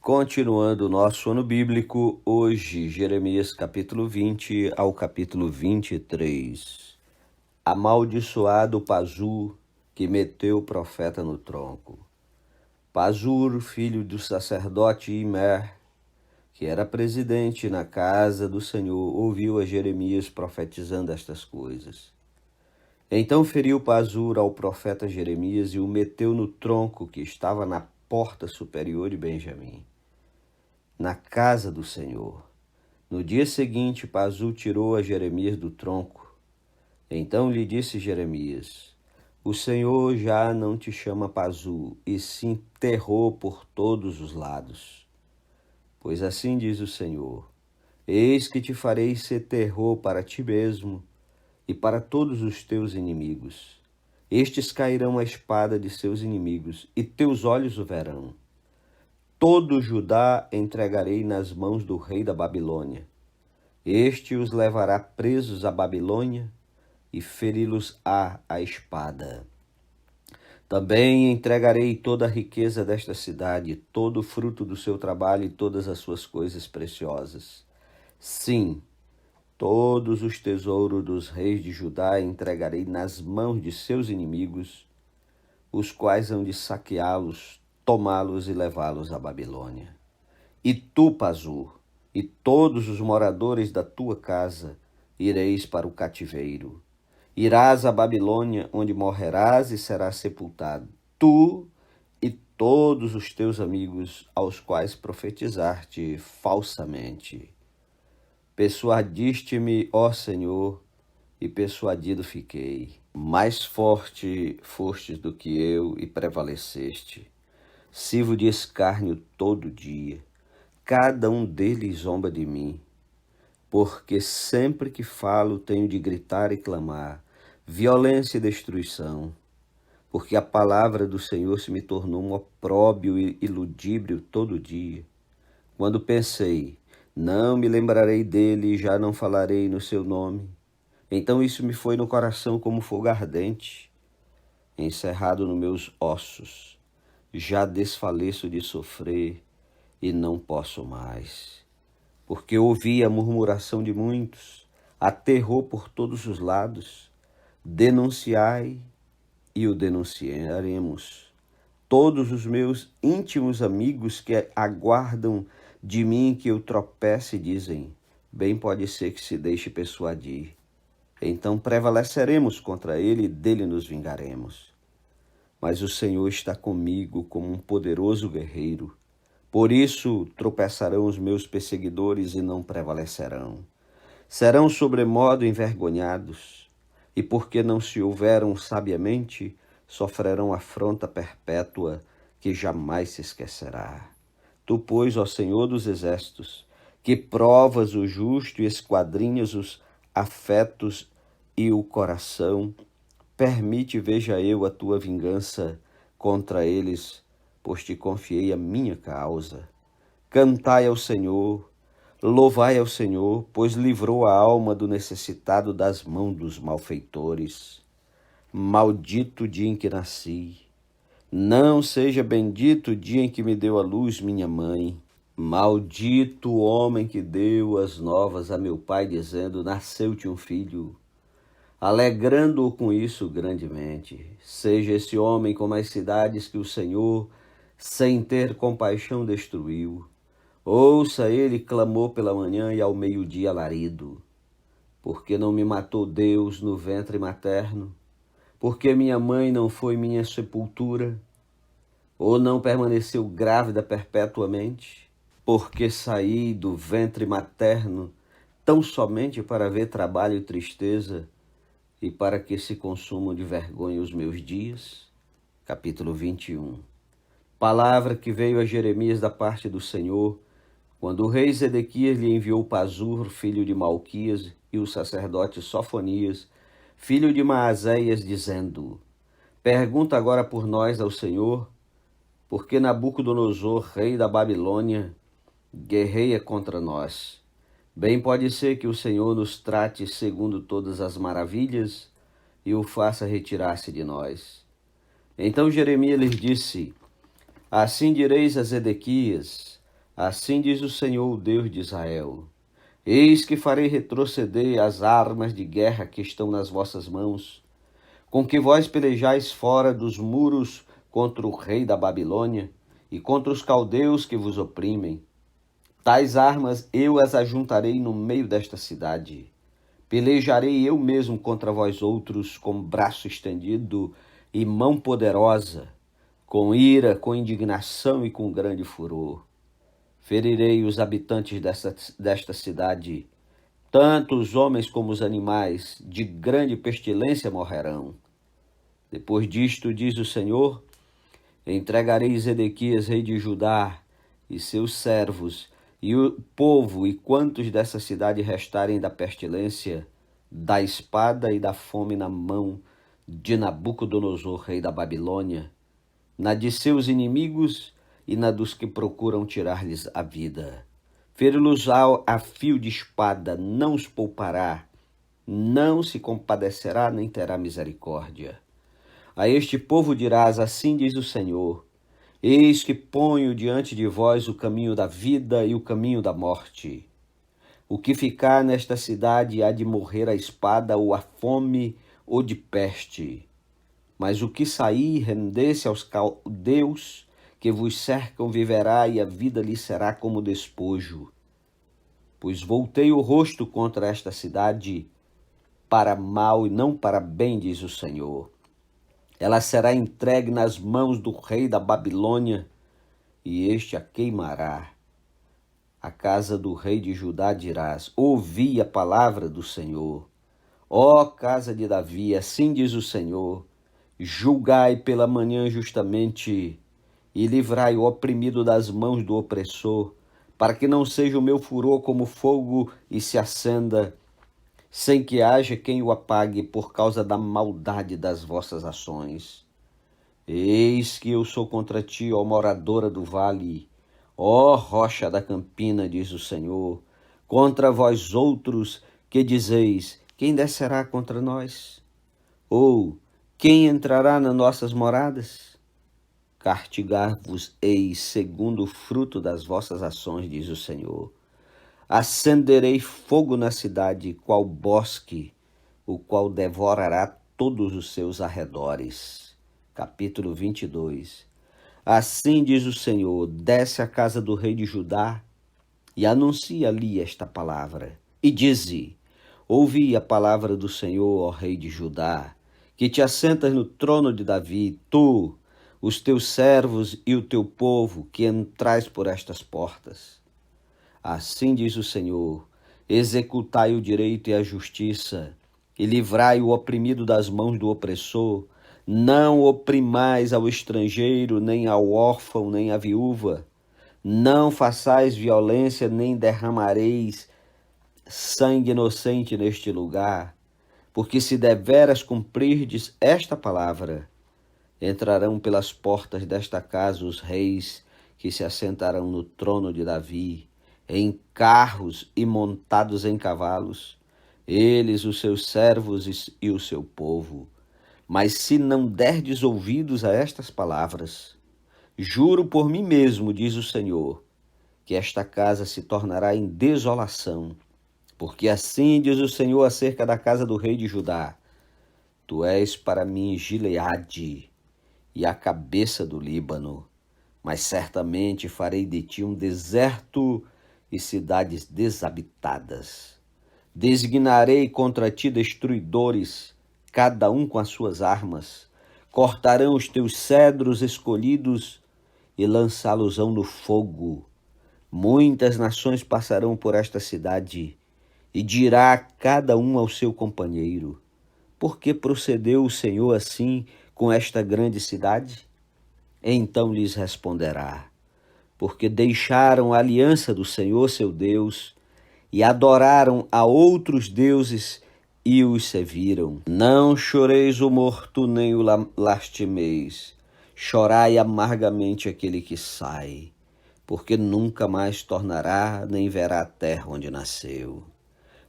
Continuando o nosso ano bíblico, hoje, Jeremias capítulo 20 ao capítulo 23. Amaldiçoado Pazur, que meteu o profeta no tronco. Pazur, filho do sacerdote Imer, que era presidente na casa do Senhor, ouviu a Jeremias profetizando estas coisas. Então feriu Pazur ao profeta Jeremias e o meteu no tronco que estava na porta superior de Benjamim, na casa do Senhor. No dia seguinte, Pazur tirou a Jeremias do tronco. Então lhe disse Jeremias: O Senhor já não te chama Pazur, e sim Terror por todos os lados. Pois assim diz o Senhor: Eis que te farei ser terror para ti mesmo e para todos os teus inimigos. Estes cairão à espada de seus inimigos, e teus olhos o verão. Todo Judá entregarei nas mãos do rei da Babilônia. Este os levará presos à Babilônia e feri-los-á à espada. Também entregarei toda a riqueza desta cidade, todo o fruto do seu trabalho e todas as suas coisas preciosas. Sim, todos os tesouros dos reis de Judá entregarei nas mãos de seus inimigos, os quais hão de saqueá-los, tomá-los e levá-los à Babilônia. E tu, Pazur, e todos os moradores da tua casa, ireis para o cativeiro. Irás à Babilônia, onde morrerás e serás sepultado, tu e todos os teus amigos, aos quais profetizaste falsamente. Persuadiste-me, ó Senhor, e persuadido fiquei. Mais forte fostes do que eu e prevaleceste. Sirvo de escárnio todo dia. Cada um deles zomba de mim. Porque sempre que falo tenho de gritar e clamar, violência e destruição. Porque a palavra do Senhor se me tornou um opróbio e ludíbrio todo dia. Quando pensei, não me lembrarei dele e já não falarei no seu nome. Então isso me foi no coração como fogo ardente, encerrado nos meus ossos. Já desfaleço de sofrer e não posso mais. Porque ouvi a murmuração de muitos, há terror por todos os lados. Denunciai e o denunciaremos. Todos os meus íntimos amigos que aguardam de mim que eu tropece dizem, bem pode ser que se deixe persuadir. Então prevaleceremos contra ele e dele nos vingaremos. Mas o Senhor está comigo como um poderoso guerreiro. Por isso tropeçarão os meus perseguidores e não prevalecerão. Serão sobremodo envergonhados, e porque não se houveram sabiamente, sofrerão afronta perpétua que jamais se esquecerá. Tu, pois, ó Senhor dos exércitos, que provas o justo e esquadrinhas os afetos e o coração, permite veja eu a tua vingança contra eles, pois te confiei a minha causa. Cantai ao Senhor, louvai ao Senhor, pois livrou a alma do necessitado das mãos dos malfeitores. Maldito o dia em que nasci, não seja bendito o dia em que me deu a luz minha mãe. Maldito o homem que deu as novas a meu pai, dizendo, nasceu-te um filho, alegrando-o com isso grandemente. Seja esse homem como as cidades que o Senhor, sem ter compaixão, destruiu. Ouça ele clamou pela manhã e ao meio-dia alarido. Porque não me matou Deus no ventre materno? Porque minha mãe não foi minha sepultura? Ou não permaneceu grávida perpetuamente? Porque saí do ventre materno tão somente para ver trabalho e tristeza e para que se consumam de vergonha os meus dias? Capítulo 21. Palavra que veio a Jeremias da parte do Senhor, quando o rei Zedequias lhe enviou Pazur, filho de Malquias, e o sacerdote Sofonias, filho de Maazéias, dizendo, pergunta agora por nós ao Senhor, porque Nabucodonosor, rei da Babilônia, guerreia contra nós. Bem pode ser que o Senhor nos trate segundo todas as maravilhas e o faça retirar-se de nós. Então Jeremias lhes disse, assim direis a Zedequias, Assim diz o Senhor, o Deus de Israel: Eis que farei retroceder as armas de guerra que estão nas vossas mãos, com que vós pelejais fora dos muros contra o rei da Babilônia e contra os caldeus que vos oprimem. Tais armas eu as ajuntarei no meio desta cidade. Pelejarei eu mesmo contra vós outros com braço estendido e mão poderosa, com ira, com indignação e com grande furor. Ferirei os habitantes desta cidade, tanto os homens como os animais, de grande pestilência morrerão. Depois disto, diz o Senhor, entregarei Zedequias, rei de Judá, e seus servos, e o povo, e quantos dessa cidade restarem da pestilência, da espada e da fome na mão de Nabucodonosor, rei da Babilônia, na de seus inimigos e na dos que procuram tirar-lhes a vida. Feri-los a fio de espada, não os poupará, não se compadecerá nem terá misericórdia. A este povo dirás, assim diz o Senhor: Eis que ponho diante de vós o caminho da vida e o caminho da morte. O que ficar nesta cidade há de morrer à espada ou à fome ou de peste. Mas o que sair, render-se aos caldeus que vos cercam, viverá e a vida lhe será como despojo. Pois voltei o rosto contra esta cidade para mal e não para bem, diz o Senhor. Ela será entregue nas mãos do rei da Babilônia, e este a queimará. A casa do rei de Judá dirás: ouvi a palavra do Senhor. Ó casa de Davi, assim diz o Senhor: julgai pela manhã justamente, e livrai o oprimido das mãos do opressor, para que não seja o meu furor como fogo e se acenda, sem que haja quem o apague por causa da maldade das vossas ações. Eis que eu sou contra ti, ó moradora do vale, ó rocha da campina, diz o Senhor, contra vós outros que dizeis: quem descerá contra nós? Ou quem entrará nas nossas moradas? Castigar-vos-eis segundo o fruto das vossas ações, diz o Senhor. Acenderei fogo na cidade, qual bosque, o qual devorará todos os seus arredores. Capítulo 22. Assim diz o Senhor: desce à casa do rei de Judá e anuncia ali esta palavra. E dize: ouvi a palavra do Senhor, ó rei de Judá, que te assentas no trono de Davi, tu, os teus servos e o teu povo, que entrais por estas portas. Assim diz o Senhor: executai o direito e a justiça, e livrai o oprimido das mãos do opressor. Não oprimais ao estrangeiro, nem ao órfão, nem à viúva. Não façais violência, nem derramareis sangue inocente neste lugar. Porque se deveras cumprirdes esta palavra, entrarão pelas portas desta casa os reis que se assentarão no trono de Davi, em carros e montados em cavalos, eles, os seus servos e o seu povo. Mas se não derdes ouvidos a estas palavras, juro por mim mesmo, diz o Senhor, que esta casa se tornará em desolação, porque assim diz o Senhor acerca da casa do rei de Judá: tu és para mim Gileade e a cabeça do Líbano, mas certamente farei de ti um deserto e cidades desabitadas. Designarei contra ti destruidores, cada um com as suas armas. Cortarão os teus cedros escolhidos e lançá-los-ão no fogo. Muitas nações passarão por esta cidade, e dirá cada um ao seu companheiro: por que procedeu o Senhor assim com esta grande cidade? Então lhes responderá: porque deixaram a aliança do Senhor seu Deus e adoraram a outros deuses e os serviram. Não choreis o morto nem o lastimeis, chorai amargamente aquele que sai, porque nunca mais tornará nem verá a terra onde nasceu.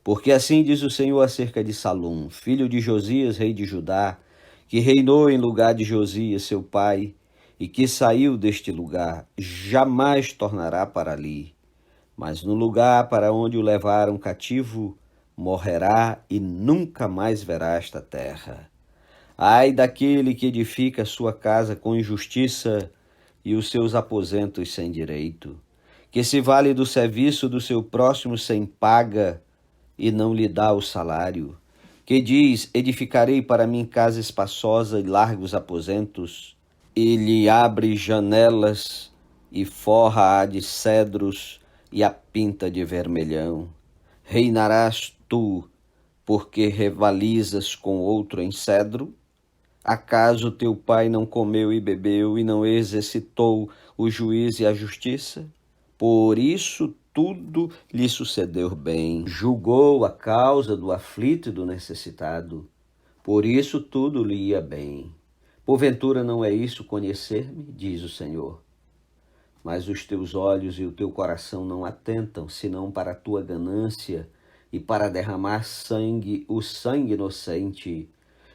Porque assim diz o Senhor acerca de Salum, filho de Josias, rei de Judá, que reinou em lugar de Josias, seu pai, e que saiu deste lugar, jamais tornará para ali, mas no lugar para onde o levaram cativo, morrerá e nunca mais verá esta terra. Ai daquele que edifica sua casa com injustiça e os seus aposentos sem direito, que se vale do serviço do seu próximo sem paga e não lhe dá o salário, que diz: edificarei para mim casa espaçosa e largos aposentos, e lhe abre janelas e forra-a de cedros e a pinta de vermelhão. Reinarás tu, porque rivalizas com outro em cedro? Acaso teu pai não comeu e bebeu e não exercitou o juízo e a justiça? Por isso tudo lhe sucedeu bem. Julgou a causa do aflito e do necessitado. Por isso tudo lhe ia bem. Porventura não é isso conhecer-me, diz o Senhor. Mas os teus olhos e o teu coração não atentam, senão para a tua ganância e para derramar sangue, o sangue inocente,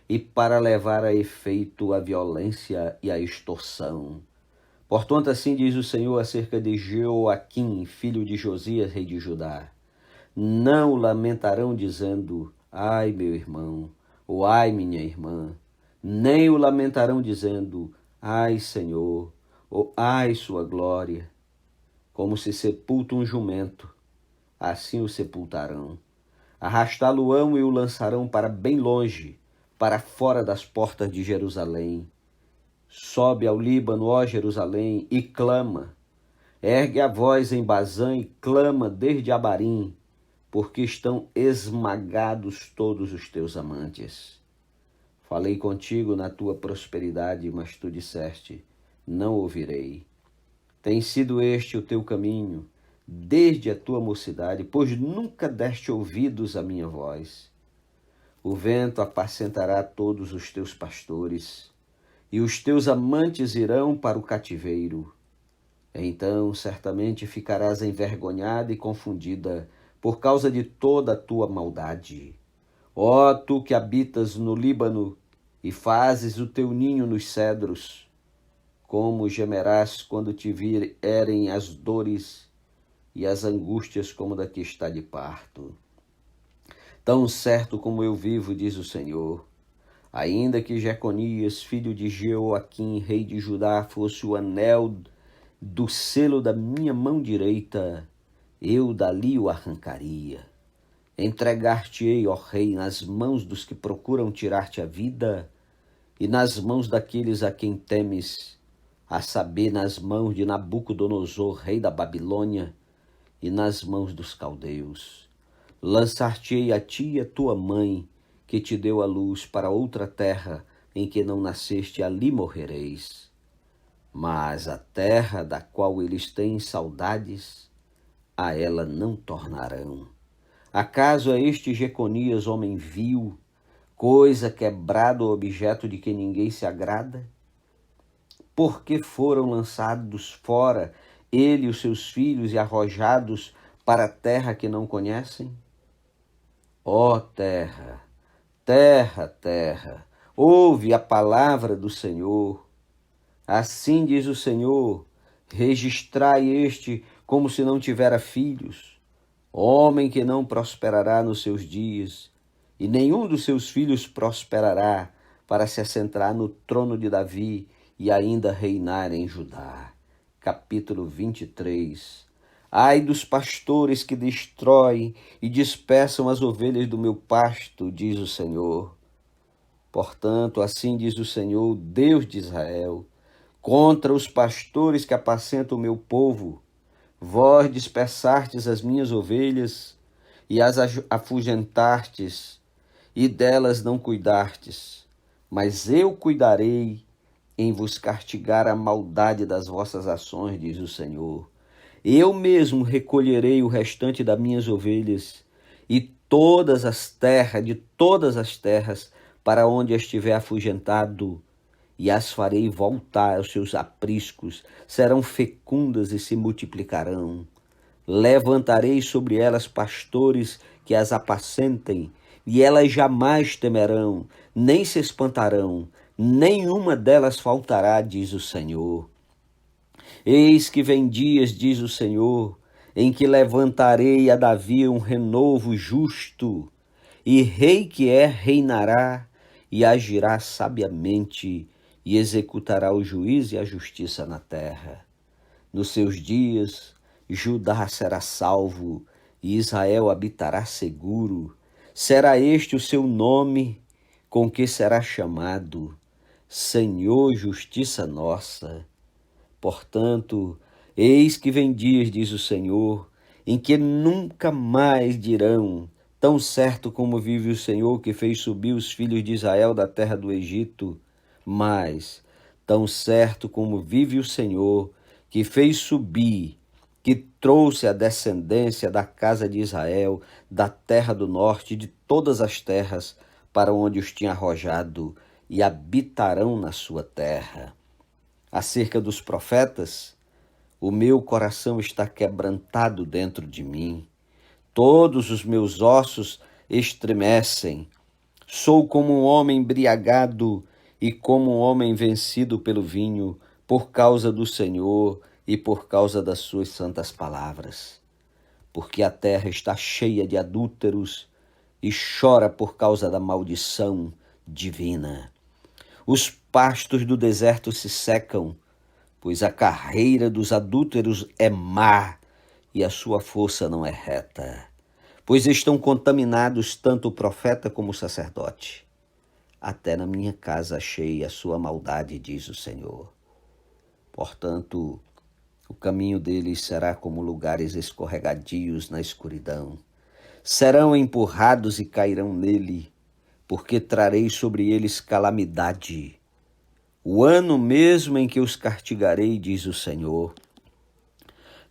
e para levar a efeito a violência e a extorsão. Portanto, assim diz o Senhor acerca de Jeoaquim, filho de Josias, rei de Judá: não o lamentarão dizendo: ai, meu irmão, ou ai, minha irmã, nem o lamentarão dizendo: ai, Senhor, ou ai, sua glória. Como se sepulta um jumento, assim o sepultarão. Arrastá-lo-ão e o lançarão para bem longe, para fora das portas de Jerusalém. Sobe ao Líbano, ó Jerusalém, e clama. Ergue a voz em Bazã e clama desde Abarim, porque estão esmagados todos os teus amantes. Falei contigo na tua prosperidade, mas tu disseste: não ouvirei. Tem sido este o teu caminho, desde a tua mocidade, pois nunca deste ouvidos à minha voz. O vento apacentará todos os teus pastores, e os teus amantes irão para o cativeiro. Então certamente ficarás envergonhada e confundida por causa de toda a tua maldade. Ó tu que habitas no Líbano e fazes o teu ninho nos cedros, como gemerás quando te vierem as dores e as angústias como da que está de parto. Tão certo como eu vivo, diz o Senhor, ainda que Jeconias, filho de Jeoaquim, rei de Judá, fosse o anel do selo da minha mão direita, eu dali o arrancaria. Entregar-te-ei, ó rei, nas mãos dos que procuram tirar-te a vida e nas mãos daqueles a quem temes, a saber, nas mãos de Nabucodonosor, rei da Babilônia, e nas mãos dos caldeus. Lançar-te-ei a ti e a tua mãe, que te deu a luz, para outra terra em que não nasceste, ali morrereis. Mas a terra da qual eles têm saudades, a ela não tornarão. Acaso é este Jeconias homem vil, coisa quebrada, objeto de que ninguém se agrada? Porque foram lançados fora ele e os seus filhos e arrojados para a terra que não conhecem? Ó terra, terra, terra, ouve a palavra do Senhor. Assim diz o Senhor: registrai este como se não tivera filhos, homem que não prosperará nos seus dias, e nenhum dos seus filhos prosperará para se assentar no trono de Davi e ainda reinar em Judá. Capítulo 23. Ai dos pastores que destroem e dispersam as ovelhas do meu pasto, diz o Senhor. Portanto, assim diz o Senhor, Deus de Israel, contra os pastores que apacentam o meu povo: vós dispersastes as minhas ovelhas e as afugentastes, e delas não cuidastes. Mas eu cuidarei em vos castigar a maldade das vossas ações, diz o Senhor. Eu mesmo recolherei o restante das minhas ovelhas e todas as terras, de todas as terras, para onde estiver afugentado, e as farei voltar aos seus apriscos, serão fecundas e se multiplicarão. Levantarei sobre elas pastores que as apacentem, e elas jamais temerão, nem se espantarão, nenhuma delas faltará, diz o Senhor. Eis que vem dias, diz o Senhor, em que levantarei a Davi um renovo justo, e rei que é reinará e agirá sabiamente, e executará o juízo e a justiça na terra. Nos seus dias, Judá será salvo, e Israel habitará seguro. Será este o seu nome, com que será chamado Senhor, justiça nossa. Portanto, eis que vem dias, diz o Senhor, em que nunca mais dirão: tão certo como vive o Senhor que fez subir os filhos de Israel da terra do Egito, mas tão certo como vive o Senhor que fez subir, que trouxe a descendência da casa de Israel, da terra do norte, de todas as terras, para onde os tinha arrojado, e habitarão na sua terra. Acerca dos profetas, o meu coração está quebrantado dentro de mim. Todos os meus ossos estremecem. Sou como um homem embriagado e como um homem vencido pelo vinho, por causa do Senhor e por causa das suas santas palavras. Porque a terra está cheia de adúlteros e chora por causa da maldição divina. Os pastos do deserto se secam, pois a carreira dos adúlteros é má e a sua força não é reta. Pois estão contaminados tanto o profeta como o sacerdote. Até na minha casa achei a sua maldade, diz o Senhor. Portanto, o caminho deles será como lugares escorregadios na escuridão. Serão empurrados e cairão nele, porque trarei sobre eles calamidade. O ano mesmo em que os castigarei, diz o Senhor.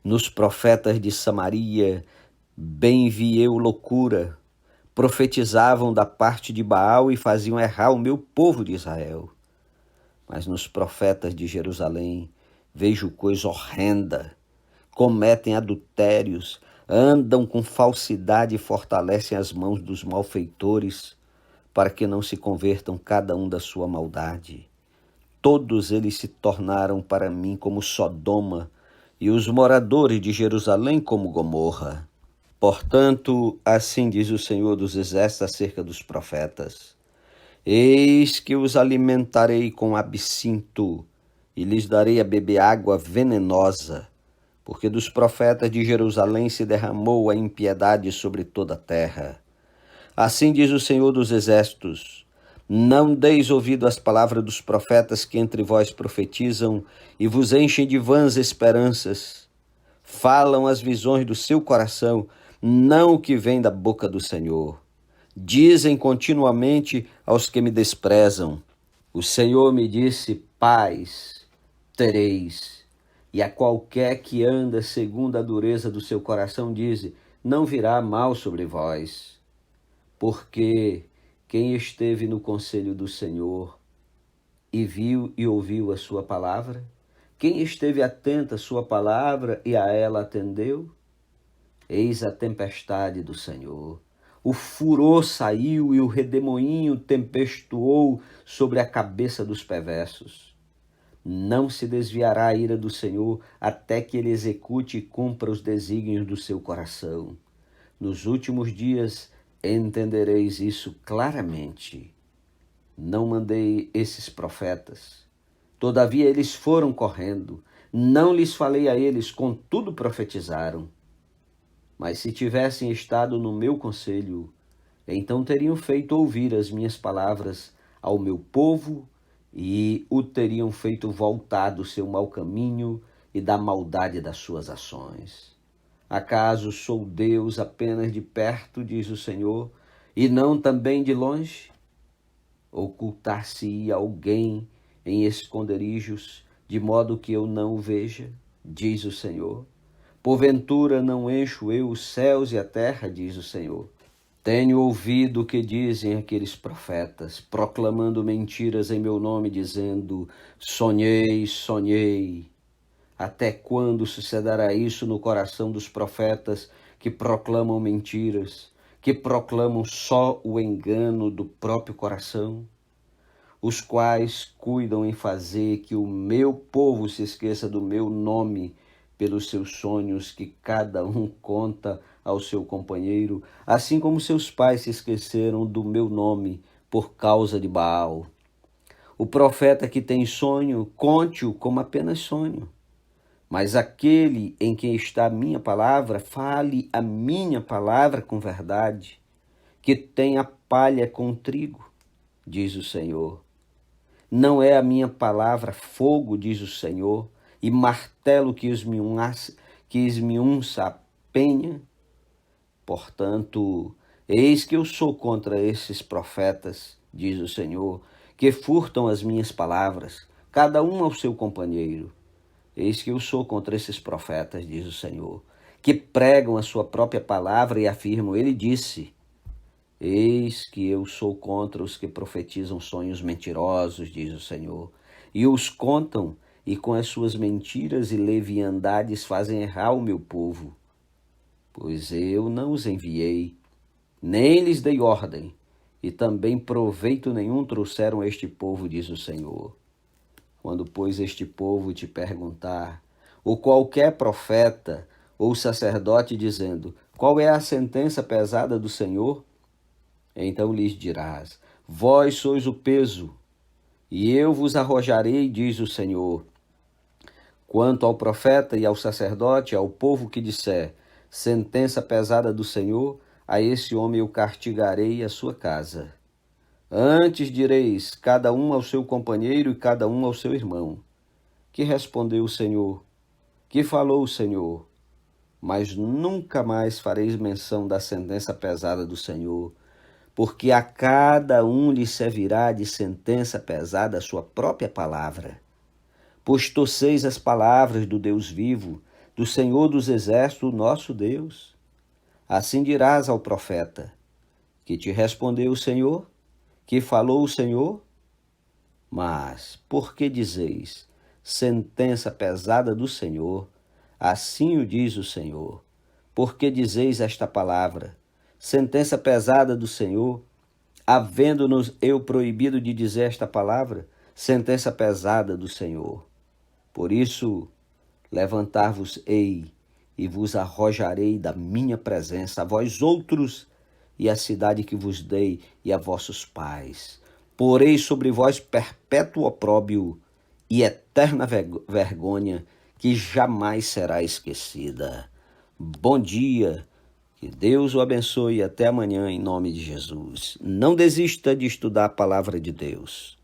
Nos profetas de Samaria, bem vi eu loucura. Profetizavam da parte de Baal e faziam errar o meu povo de Israel. Mas nos profetas de Jerusalém vejo coisa horrenda. Cometem adultérios, andam com falsidade e fortalecem as mãos dos malfeitores, para que não se convertam cada um da sua maldade. Todos eles se tornaram para mim como Sodoma, e os moradores de Jerusalém como Gomorra. Portanto, assim diz o Senhor dos Exércitos acerca dos profetas: eis que os alimentarei com absinto, e lhes darei a beber água venenosa, porque dos profetas de Jerusalém se derramou a impiedade sobre toda a terra. Assim diz o Senhor dos Exércitos: não deis ouvido às palavras dos profetas que entre vós profetizam e vos enchem de vãs esperanças. Falam as visões do seu coração, não o que vem da boca do Senhor. Dizem continuamente aos que me desprezam: o Senhor me disse, paz tereis. E a qualquer que anda segundo a dureza do seu coração, diz: não virá mal sobre vós. Porque quem esteve no conselho do Senhor e viu e ouviu a sua palavra, quem esteve atento à sua palavra e a ela atendeu, eis a tempestade do Senhor. O furor saiu e o redemoinho tempestuou sobre a cabeça dos perversos. Não se desviará a ira do Senhor até que ele execute e cumpra os desígnios do seu coração. Nos últimos dias entendereis isso claramente. Não mandei esses profetas, todavia eles foram correndo. Não lhes falei a eles, contudo profetizaram. Mas se tivessem estado no meu conselho, então teriam feito ouvir as minhas palavras ao meu povo e o teriam feito voltar do seu mau caminho e da maldade das suas ações. Acaso sou Deus apenas de perto, diz o Senhor, e não também de longe? Ocultar-se-ia alguém em esconderijos, de modo que eu não o veja, diz o Senhor. Porventura não encho eu os céus e a terra, diz o Senhor. Tenho ouvido o que dizem aqueles profetas, proclamando mentiras em meu nome, dizendo: sonhei, sonhei. Até quando sucederá isso no coração dos profetas que proclamam mentiras, que proclamam só o engano do próprio coração? os quais cuidam em fazer que o meu povo se esqueça do meu nome pelos seus sonhos que cada um conta ao seu companheiro, assim como seus pais se esqueceram do meu nome por causa de Baal. O profeta que tem sonho, conte-o como apenas sonho. Mas aquele em quem está a minha palavra, fale a minha palavra com verdade, que tem a palha com o trigo, diz o Senhor. Não é a minha palavra fogo, diz o Senhor, e martelo que esmiunça a penha? Portanto, eis que eu sou contra esses profetas, diz o Senhor, que furtam as minhas palavras, cada um ao seu companheiro. Eis que eu sou contra esses profetas, diz o Senhor, que pregam a sua própria palavra e afirmam, ele disse. Eis que eu sou contra os que profetizam sonhos mentirosos, diz o Senhor, e os contam, e com as suas mentiras e leviandades fazem errar o meu povo. Pois eu não os enviei, nem lhes dei ordem, e também proveito nenhum trouxeram a este povo, diz o Senhor. Quando, pois, este povo te perguntar, ou qualquer profeta ou sacerdote dizendo, qual é a sentença pesada do Senhor? Então lhes dirás, vós sois o peso, e eu vos arrojarei, diz o Senhor. Quanto ao profeta e ao sacerdote, ao povo que disser, sentença pesada do Senhor, a esse homem eu castigarei a sua casa. Antes direis, cada um ao seu companheiro e cada um ao seu irmão. Que respondeu o Senhor? Que falou o Senhor? Mas nunca mais fareis menção da sentença pesada do Senhor, porque a cada um lhe servirá de sentença pesada a sua própria palavra. Pois torceis as palavras do Deus vivo, do Senhor dos exércitos, nosso Deus. Assim dirás ao profeta, que te respondeu o Senhor, que falou o Senhor? Mas, por que dizeis, sentença pesada do Senhor? Assim o diz o Senhor. Por que dizeis esta palavra? Sentença pesada do Senhor? Havendo-nos eu proibido de dizer esta palavra? Sentença pesada do Senhor. Por isso, levantar-vos-ei e vos arrojarei da minha presença, a vós outros, e a cidade que vos dei, e a vossos pais. Porei sobre vós perpétuo opróbrio e eterna vergonha, que jamais será esquecida. Bom dia, que Deus o abençoe e até amanhã, em nome de Jesus. Não desista de estudar a palavra de Deus.